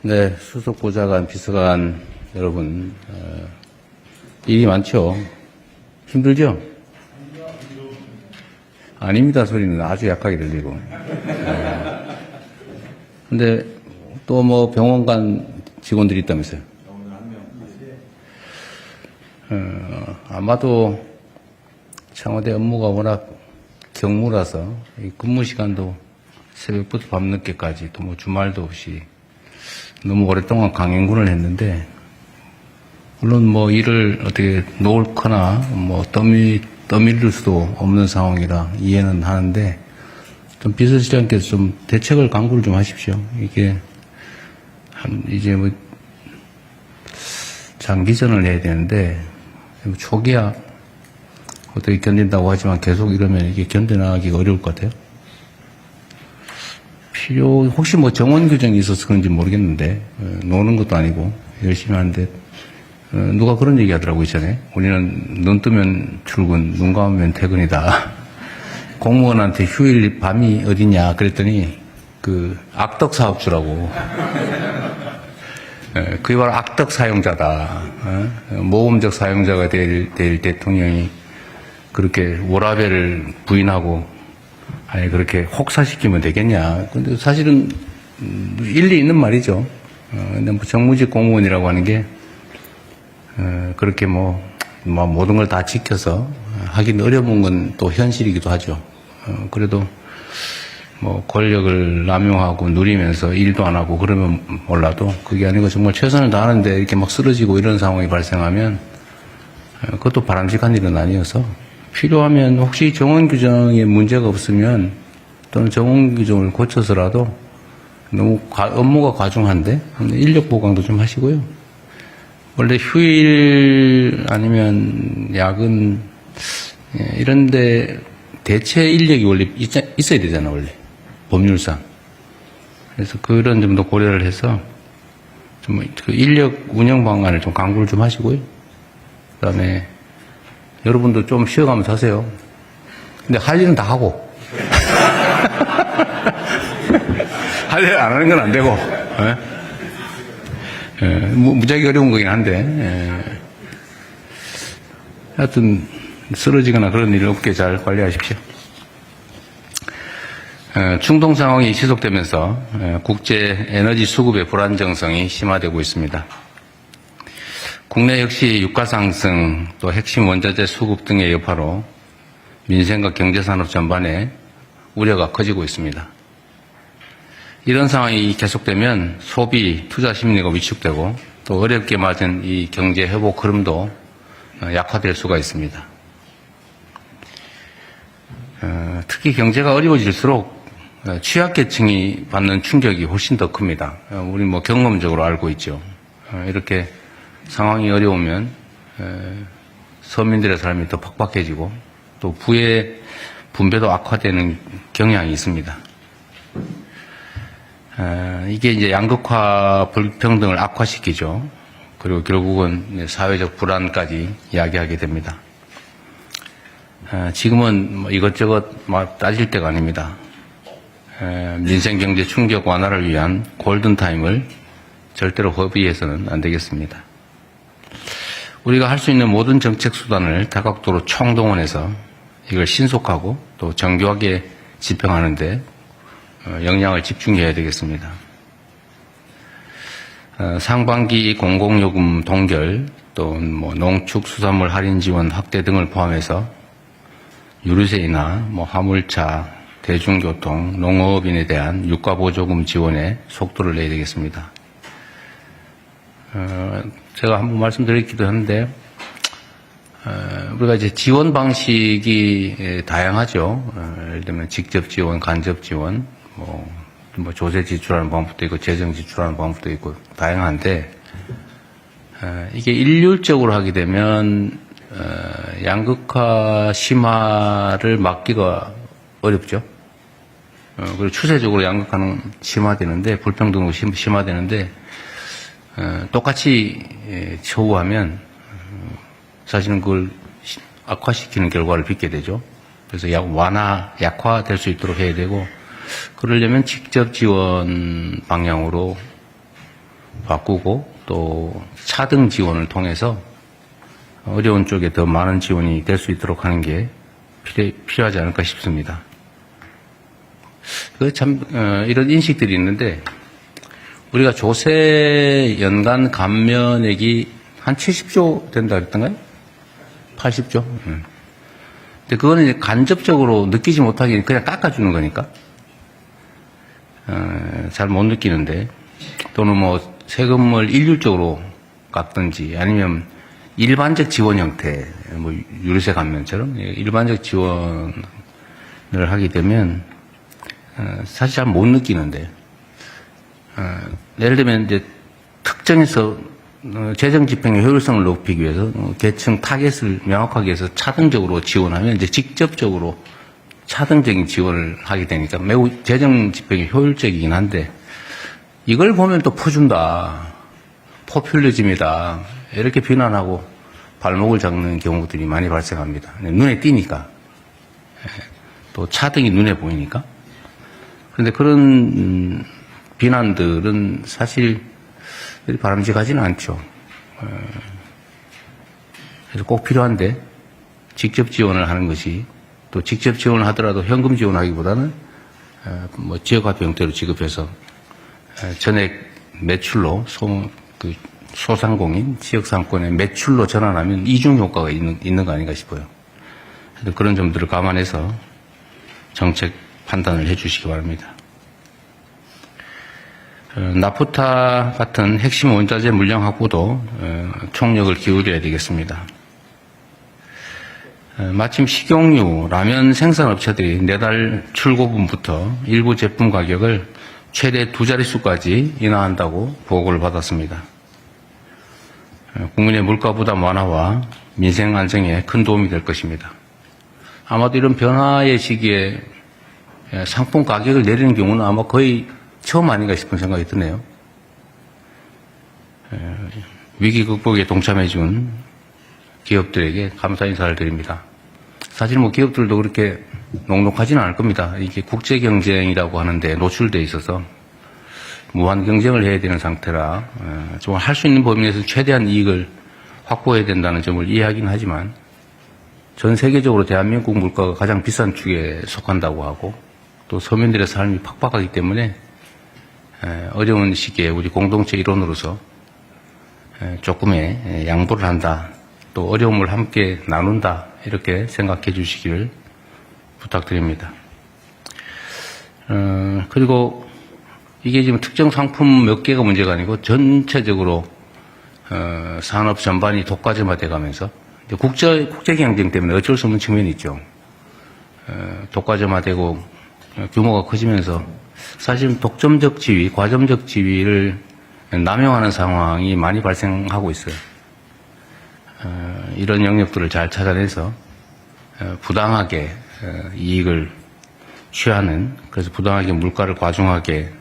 네, 수석보좌관, 비서관 여러분, 일이 많죠? 힘들죠? 아닙니다 소리는 아주 약하게 들리고. 근데 또 뭐 병원 직원들이 있다면서요? 아마도 청와대 업무가 워낙 경무라서 이 근무 시간도 새벽부터 밤늦게까지 또 뭐 주말도 없이 너무 오랫동안 강행군을 했는데, 물론 뭐 일을 어떻게 놓거나 뭐 떠밀릴 수도 없는 상황이라 이해는 하는데, 좀 비서실장께서 좀 대책을 강구를 좀 하십시오. 이게 이제 뭐 장기전을 해야 되는데 초기야 어떻게 견딘다고 하지만 계속 이러면 이게 견뎌나가기가 어려울 것 같아요. 혹시 뭐 정원 규정이 있어서 그런지 모르겠는데, 노는 것도 아니고 열심히 하는데, 누가 그런 얘기 하더라고요, 전에. 우리는 눈 뜨면 출근, 눈 감으면 퇴근이다. 공무원한테 휴일 밤이 어디냐 그랬더니, 악덕 사업주라고. 그게 바로 악덕 사용자다. 모범적 사용자가 될 대통령이 그렇게 워라밸을 부인하고, 아니, 그렇게 혹사시키면 되겠냐. 근데 사실은 일리 있는 말이죠. 근데 뭐 정무직 공무원이라고 하는 게, 그렇게 모든 걸 다 지켜서 하긴 어려운 건 또 현실이기도 하죠. 그래도 뭐 권력을 남용하고 누리면서 일도 안 하고 그러면 몰라도 그게 아니고 정말 최선을 다하는데 이렇게 막 쓰러지고 이런 상황이 발생하면 그것도 바람직한 일은 아니어서, 필요하면 혹시 정원 규정에 문제가 없으면 또는 정원 규정을 고쳐서라도, 너무 업무가 과중한데 인력 보강도 좀 하시고요. 원래 휴일 아니면 야근 이런데 대체 인력이 원래 있어야 되잖아, 원래 법률상. 그래서 그런 점도 고려를 해서 좀 그 인력 운영 방안을 좀 강구를 좀 하시고요. 그다음에 여러분도 좀 쉬어가면서 하세요. 근데 할 일은 다 하고. 할 일 안 하는 건 안 되고. 무지하게 어려운 거긴 한데, 하여튼 쓰러지거나 그런 일 없게 잘 관리하십시오. 충동 상황이 지속되면서 국제 에너지 수급의 불안정성이 심화되고 있습니다. 국내 역시 유가 상승, 또 핵심 원자재 수급 등의 여파로 민생과 경제산업 전반에 우려가 커지고 있습니다. 이런 상황이 계속되면 소비, 투자 심리가 위축되고 또 어렵게 맞은 이 경제 회복 흐름도 약화될 수가 있습니다. 특히 경제가 어려워질수록 취약계층이 받는 충격이 훨씬 더 큽니다. 우리 뭐 경험적으로 알고 있죠. 이렇게 상황이 어려우면 서민들의 삶이 더 팍팍해지고 또 부의 분배도 악화되는 경향이 있습니다. 이게 이제 양극화 불평등을 악화시키죠. 그리고 결국은 사회적 불안까지 이야기하게 됩니다. 지금은 뭐 이것저것 따질 때가 아닙니다. 민생 경제 충격 완화를 위한 골든타임을 절대로 허비해서는 안 되겠습니다. 우리가 할 수 있는 모든 정책 수단을 다각도로 총동원해서 이걸 신속하고 또 정교하게 집행하는 데 역량을 집중해야 되겠습니다. 상반기 공공요금 동결, 또 뭐 농축수산물 할인 지원 확대 등을 포함해서 유류세이나 뭐 화물차, 대중교통, 농업인에 대한 유가보조금 지원에 속도를 내야 되겠습니다. 제가 한번 말씀드렸기도 한데, 우리가 이제 지원 방식이 다양하죠. 예를 들면 직접 지원, 간접 지원, 뭐 조세 지출하는 방법도 있고, 재정 지출하는 방법도 있고, 다양한데, 이게 일률적으로 하게 되면, 양극화 심화를 막기가 어렵죠. 그리고 추세적으로 양극화는 심화되는데, 불평등도 심화되는데, 똑같이 처우하면 사실은 그걸 악화시키는 결과를 빚게 되죠. 그래서 약화될 수 있도록 해야 되고, 그러려면 직접 지원 방향으로 바꾸고 또 차등 지원을 통해서 어려운 쪽에 더 많은 지원이 될 수 있도록 하는 게 필요하지 않을까 싶습니다. 이런 인식들이 있는데, 우리가 조세 연간 감면액이 한 70조 된다 그랬던가요? 80조? 근데 그거는 이제 간접적으로 느끼지 못하게 그냥 깎아주는 거니까, 잘 못 느끼는데, 또는 뭐 세금을 일률적으로 깎든지 아니면 일반적 지원 형태, 뭐 유류세 감면처럼 일반적 지원을 하게 되면 사실 잘 못 느끼는데, 예를 들면 이제 특정해서 재정 집행의 효율성을 높이기 위해서 계층 타겟을 명확하게 해서 차등적으로 지원하면 이제 직접적으로 차등적인 지원을 하게 되니까 매우 재정 집행이 효율적이긴 한데, 이걸 보면 또 퍼준다, 포퓰리즘이다 이렇게 비난하고 발목을 잡는 경우들이 많이 발생합니다. 눈에 띄니까, 또 차등이 눈에 보이니까. 그런데 그런 비난들은 사실 바람직하지는 않죠. 그래서 꼭 필요한데 직접 지원을 하는 것이, 또 직접 지원을 하더라도 현금 지원하기보다는 뭐 지역화폐 형태로 지급해서 전액 매출로 소상공인 지역상권의 매출로 전환하면 이중 효과가 있는 거 아닌가 싶어요. 그래서 그런 점들을 감안해서 정책 판단을 해 주시기 바랍니다. 나프타 같은 핵심 원자재 물량 확보도 총력을 기울여야 되겠습니다. 마침 식용유, 라면 생산업체들이 내달 출고분부터 일부 제품 가격을 최대 2자릿수까지 인하한다고 보고를 받았습니다. 국민의 물가 부담 완화와 민생 안정에 큰 도움이 될 것입니다. 아마도 이런 변화의 시기에 상품 가격을 내리는 경우는 아마 거의 처음 아닌가 싶은 생각이 드네요. 위기 극복에 동참해준 기업들에게 감사 인사를 드립니다. 사실 뭐 기업들도 그렇게 녹록하지는 않을 겁니다. 이게 국제 경쟁이라고 하는데 노출돼 있어서 무한 경쟁을 해야 되는 상태라 좀 할 수 있는 범위 내에서 최대한 이익을 확보해야 된다는 점을 이해하긴 하지만, 전 세계적으로 대한민국 물가가 가장 비싼 축에 속한다고 하고, 또 서민들의 삶이 팍팍하기 때문에 어려운 시기에 우리 공동체 일원으로서 조금의 양보를 한다, 또 어려움을 함께 나눈다, 이렇게 생각해 주시기를 부탁드립니다. 그리고 이게 지금 특정 상품 몇 개가 문제가 아니고 전체적으로 산업 전반이 독과점화돼 가면서 국제 경쟁 때문에 어쩔 수 없는 측면이 있죠. 독과점화되고 규모가 커지면서 사실 독점적 지위, 과점적 지위를 남용하는 상황이 많이 발생하고 있어요. 이런 영역들을 잘 찾아내서 부당하게 이익을 취하는, 그래서 부당하게 물가를 과중하게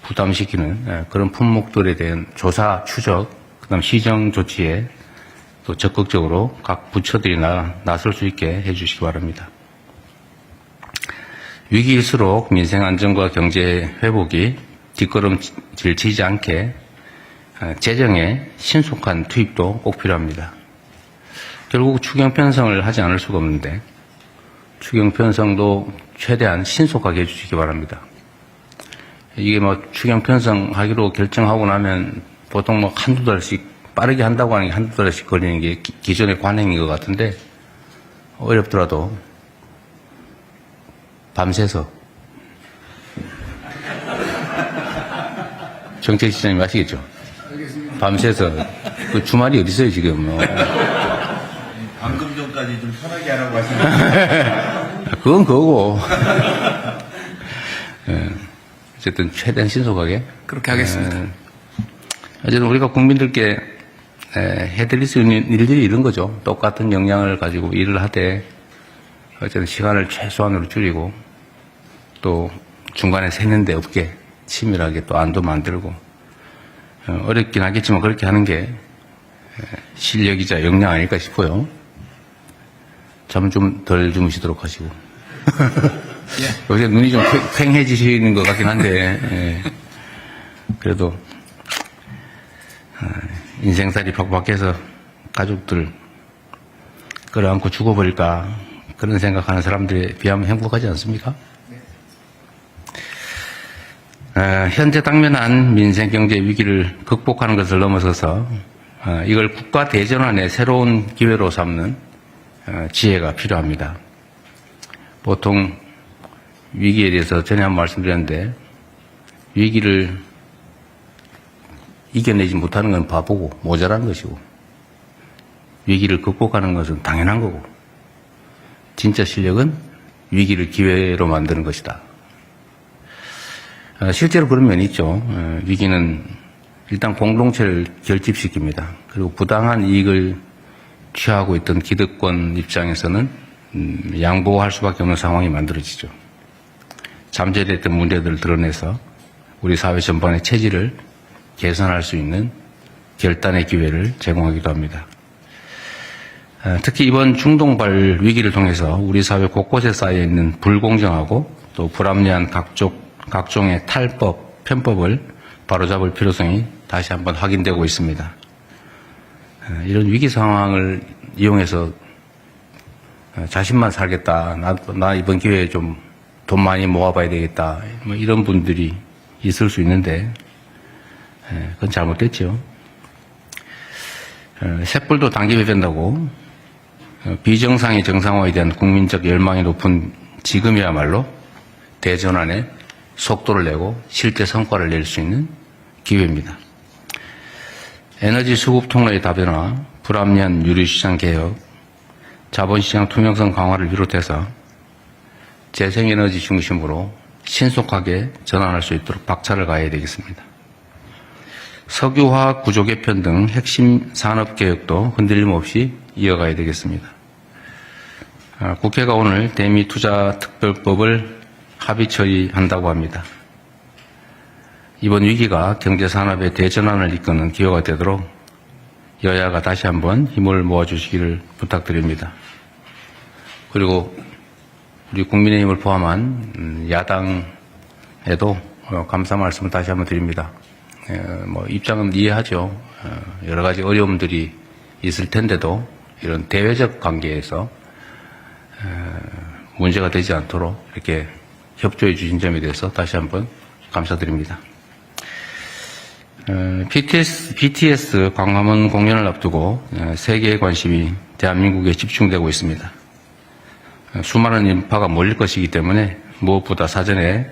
부담시키는 그런 품목들에 대한 조사, 추적, 그다음 시정 조치에 또 적극적으로 각 부처들이 나설 수 있게 해주시기 바랍니다. 위기일수록 민생 안정과 경제 회복이 뒷걸음질 치지 않게 재정의 신속한 투입도 꼭 필요합니다. 결국 추경 편성을 하지 않을 수가 없는데, 추경 편성도 최대한 신속하게 해주시기 바랍니다. 이게 뭐 추경 편성하기로 결정하고 나면 보통 뭐 한두 달씩, 빠르게 한다고 하는 게 한두 달씩 걸리는 게 기존의 관행인 것 같은데, 어렵더라도 밤새서, 정책시장님 아시겠죠? 밤새서, 그 주말이 어디 있어요 지금? 방금 전까지 좀 편하게 하라고 하시는데. 그건 그거고. 어쨌든 최대한 신속하게 그렇게 하겠습니다. 어쨌든 우리가 국민들께 해드릴 수 있는 일들이 이런 거죠. 똑같은 역량을 가지고 일을 하되 어쨌든 시간을 최소한으로 줄이고, 또 중간에 새는 데 없게 치밀하게 또 안도 만들고, 어렵긴 하겠지만 그렇게 하는 게 실력이자 역량 아닐까 싶어요. 잠 좀 덜 주무시도록 하시고. 요새 눈이 좀 퀭해지시는 것 같긴 한데, 그래도 인생살이 팍팍해서 가족들 끌어안고 죽어버릴까 그런 생각하는 사람들에 비하면 행복하지 않습니까? 현재 당면한 민생 경제 위기를 극복하는 것을 넘어서서 이걸 국가 대전환의 새로운 기회로 삼는 지혜가 필요합니다. 보통 위기에 대해서 전에 한번 말씀드렸는데 위기를 이겨내지 못하는 건 바보고 모자란 것이고 위기를 극복하는 것은 당연한 거고 진짜 실력은 위기를 기회로 만드는 것이다. 실제로 그런 면이 있죠. 위기는 일단 공동체를 결집시킵니다. 그리고 부당한 이익을 취하고 있던 기득권 입장에서는 양보할 수밖에 없는 상황이 만들어지죠. 잠재됐던 문제들을 드러내서 우리 사회 전반의 체질을 개선할 수 있는 결단의 기회를 제공하기도 합니다. 특히 이번 중동발 위기를 통해서 우리 사회 곳곳에 쌓여 있는 불공정하고 또 불합리한 각종의 탈법, 편법을 바로잡을 필요성이 다시 한번 확인되고 있습니다. 이런 위기 상황을 이용해서 자신만 살겠다, 나 이번 기회에 좀 돈 많이 모아봐야 되겠다, 뭐 이런 분들이 있을 수 있는데 그건 잘못됐죠. 쇳불도 당기게 된다고 비정상의 정상화에 대한 국민적 열망이 높은 지금이야말로 대전환에 속도를 내고 실제 성과를 낼 수 있는 기회입니다. 에너지 수급 통로의 다변화, 불합리한 유류시장 개혁, 자본시장 투명성 강화를 비롯해서 재생에너지 중심으로 신속하게 전환할 수 있도록 박차를 가해야 되겠습니다. 석유화학 구조 개편 등 핵심 산업 개혁도 흔들림 없이 이어가야 되겠습니다. 국회가 오늘 대미 투자 특별법을 합의 처리한다고 합니다. 이번 위기가 경제 산업의 대전환을 이끄는 기회가 되도록 여야가 다시 한번 힘을 모아주시기를 부탁드립니다. 그리고 우리 국민의힘을 포함한 야당에도 감사 말씀을 다시 한번 드립니다. 입장은 이해하죠. 여러 가지 어려움들이 있을 텐데도 이런 대외적 관계에서 문제가 되지 않도록 이렇게 협조해 주신 점에 대해서 다시 한번 감사드립니다. BTS 광화문 공연을 앞두고 세계의 관심이 대한민국에 집중되고 있습니다. 수많은 인파가 몰릴 것이기 때문에 무엇보다 사전에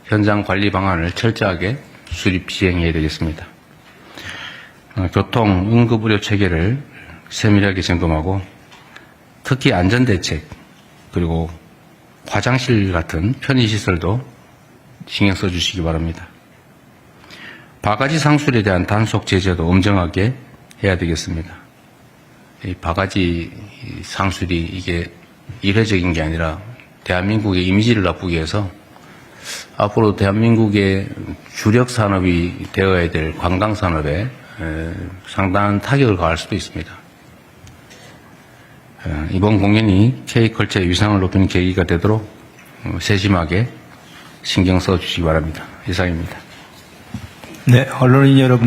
현장 관리 방안을 철저하게 수립 시행해야 되겠습니다. 교통, 응급의료 체계를 세밀하게 점검하고 특히 안전대책 그리고 화장실 같은 편의시설도 신경 써주시기 바랍니다. 바가지 상술에 대한 단속 제재도 엄정하게 해야 되겠습니다. 이 바가지 상술이 이게 일회적인 게 아니라 대한민국의 이미지를 나쁘게 해서 앞으로 대한민국의 주력 산업이 되어야 될 관광 산업에 상당한 타격을 가할 수도 있습니다. 이번 공연이 K컬처의 위상을 높이는 계기가 되도록 세심하게 신경 써주시기 바랍니다. 이상입니다. 네, 언론인 여러분.